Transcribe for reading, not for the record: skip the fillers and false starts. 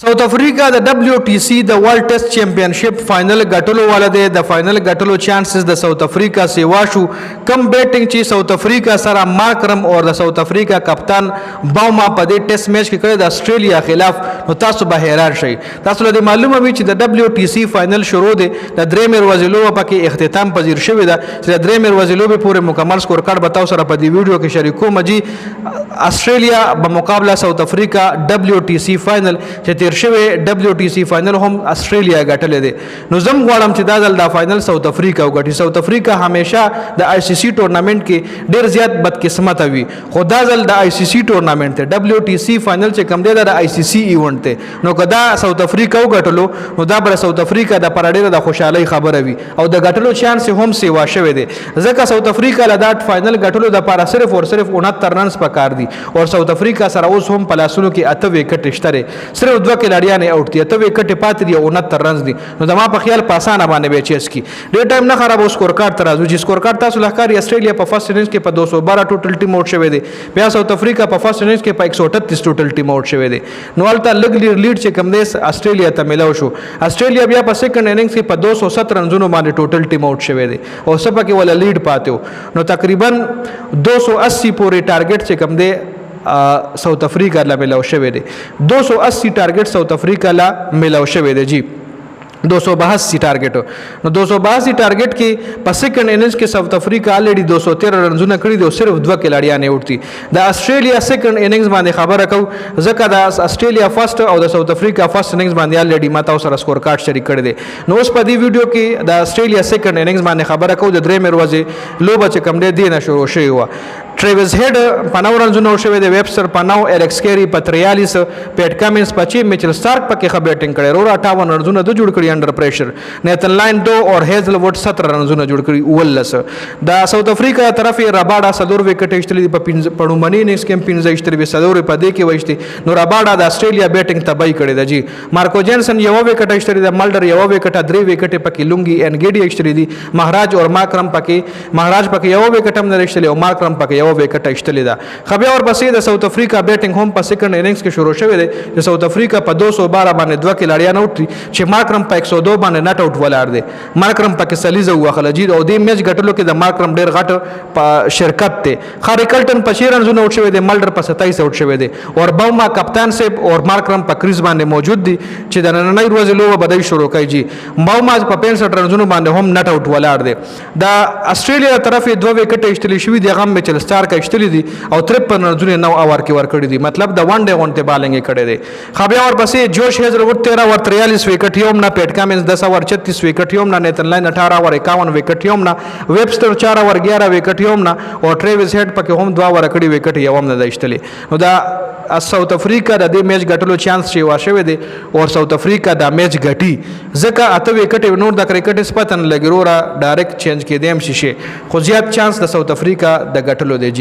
ساوتھ افریقہ د WTC د ورلد ټیسټ چیمپئنشپ فائنل گٹلو والا دی د فائنل گٹلو چانسز د ساوث افریقہ سیوا شو کم بیټینګ چې ساوث افریقہ سره مارکرم او د ساوث افریقہ کپتان باوما په دې ټیسټ میچ کې کړی د آسټریلیا خلاف نو تاسو به حیران شئ. تاسو له معلومه وي چې د WTC فائنل شروع دی د دریمی ورځی پکې اختتام پذیر شوی ده چې د دریمی ورځی پورې مکمل سکور کارډ به تاسو سره په دې ویډیو کې شریکوم. آسټریلیا بمقابلہ ساوث افریقہ WTC فائنل چې تیر شوی WTC فائنل هم آسټریلیا ګټلې دی. نو زم غواړم چې دا ځل دا فائنل ساوث افریقہ وګټي. ساوث افریقہ همیشه د ICC ټورنامنټ کې ډیر زیات بدقسمته وي خو دا ځل د ICC ټورنامنټ ته WTC فائنل چې کوم دی د ICC ایونت ته نو کدا ساوث افریقہ وګټلو نو دا بر ساوث افریقہ د پرډیر د خوشحالي خبره وي او د ګټلو چانس هم سیوا شوی دی ځکه ساوث افریقہ له دا فائنل ګټلو د لپاره صرف او صرف 69 رنز پکار دي او ساوث افریقہ سره اوس هم پلاسونو کې 8 وکټ شته صرف 2 کلاډیان آؤٹ دي 8 وکټ پاتې دي 69 رنز دي. نو زما په خیال په اسانه باندې به چیس کی ډیر ټایم نه خراب او سکور کارت ترازو چې سکور کارت تاسو لخرې آسټریلیا په فرست اننګز کې په 212 ټوټل ټیم آؤٹ شوی دی بیا ساوث افریقہ په فرست اننګز کې په 138 ټوټل ټیم آؤٹ شوی دی. نو الته لګ لیډ چې کم دی آسټریلیا ته ملاو شو. آسټریلیا بیا په سیکنډ اننګز کې په 207 رنزونو باندې ټوټل ټیم آؤٹ شوی دی او سبا کې ولا لیډ پاتې نو تقریبا 280 پورې ټارګټ چې کم دی ساوث افریقہ لا ملاو شوی دی 280 ټارګټ ساوث افریقہ لا ملاو شوی دی جی 282 ټارګټ نو 282 ټارګټ کې په سیکنډ اننګز کې ساوث افریقہ الریډي 213 رنزونه کړی دي او صرف 2 کلاډیان آؤٹ دي. د آسټریلیا سیکنډ اننګز باندې خبره کو ځکه د آسټریلیا فرست او د ساوث افریقہ فرست اننګز باندې الریډي ماته سره سکور کارت شریک کړی دی. نو اوس په دې ویډیو کې د آسټریلیا سیکنډ اننګز باندې خبره کو د دریمی ورځې لوبه چې کم دی نه شروع شوی و. ټریویس هډ په 9 رنزونه شوی دی ویبستر په 9 الیکس کیری په 43 پیټ کامنز په 6 میچل سٹارک پکې ښه بیټینګ کړی رور 58 رنزونه د جوړ کړی انډر پریشر نیتن لاین 2 اور هیزل ووډ 17 رنزونه جوړ کړی 19 د ساوث افریقہ طرف راباډا صدور وکټ ایشتلی په پړومنی نیکس کیم 15 ایشتلی صدور په دې کې وشتي نو راباډا د آسټریلیا بیټینګ تبای کړی دی جی. مارکو جینسن یو وکټ ایشتلی د مالډر یو وکټ 3 وکټ پکې لونګي انګیډي ایشتلی دی مهاراج اور مارکرم پکې مهاراج پکې یو وکټ هم نه ایشتلی او مارکرم پکې یو وکټ ایشتلی خبر اور پسې د ساوث افریقہ بیټینګ هم په سیکنډ اننګز کې شروع شوی دی چې ساوث افریقہ په 212 باندې 2 کلاډیان آؤٹ دي چې مارکرم په 102 باندې نټ آؤٹ ولاړ دی. مارکرم پکې سلیزه وخله جی او دې میچ ګټلو کې د مارکرم ډیر غټ په شرکت ته خاریکلټن په 6 رنزونه آؤٹ شوی دی مالډر په 27 آؤٹ شوی دی او باوما کپتان سیب او مارکرم په کریز باندې موجود دي چې د نننۍ ورځې لوبه بدای شروع کوي جی. باوما په 65 رنزونو باندې هم نټ آؤٹ ولاړ دی. د آسټریلیا طرف 2 وکټ ایشتلی شوی دی غم میچل سٹارک ایشتلی دی او 53 رنزونه 9 اوور کې ور کړی دي مطلب د ون ډے اونته بالنګ کړی دی. خبر اور پسې جوش هیزل ووډ 13 اور 43 وکټ یوم نه پیټ کامنز 10 اور 36 وکټ یوم نه نیتن لاین 18 اور 51 وکټ یوم نه ویبستر 4 اور 11 وکټ یوم نه او ټریویس هډ پکې هم 2 اور کړی وکټ یوم نه دایشتلی. نو دا ساوث افریقہ د دې میچ ګټلو چانس شي واشه دی او ساوث افریقہ دا میچ ګټي ځکه 8 وکټ نور د کرکټ سپتن لګرورا ډایرکټ چینج کې دیم شي خو زیات چانس د ساوث افریقہ د ګټلو دی جی.